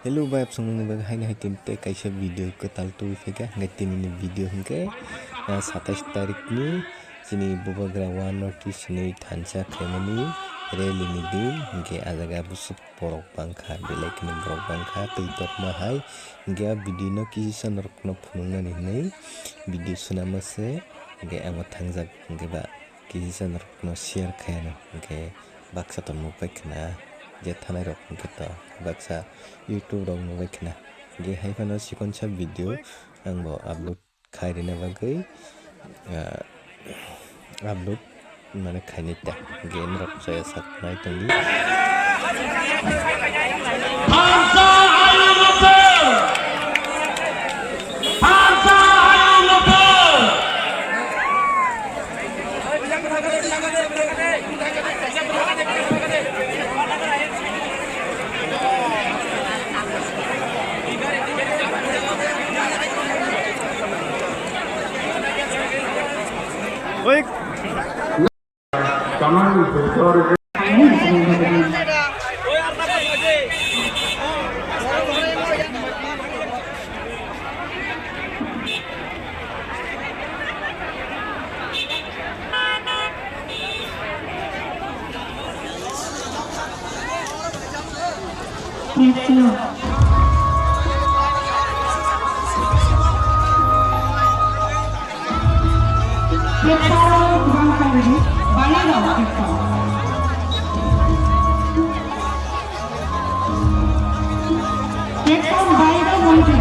Hello bab sung bag hai hai tim te kaisa video ketal tu fika ngai tim ni video hingke 27 tarik ni sini Bubagra 1 notice ni thansa khaimani relly ni din hingke ajaga busuk borok bangkha belai kini borok bangkha tui tok ma hai hingke video no kisa norok no phunuknani hinui video sunama se hingke amo thangjak hingke ba kisa norok no share khaiyano hingke baksa to nukbai khana je thanai rok hingke to baksa YouTube rok nukbai khana ge haifano sikonsa video angbo upload khairina bagui upload mane khaini ta ge norok saya saknai tongni thansa Baik. Next on by the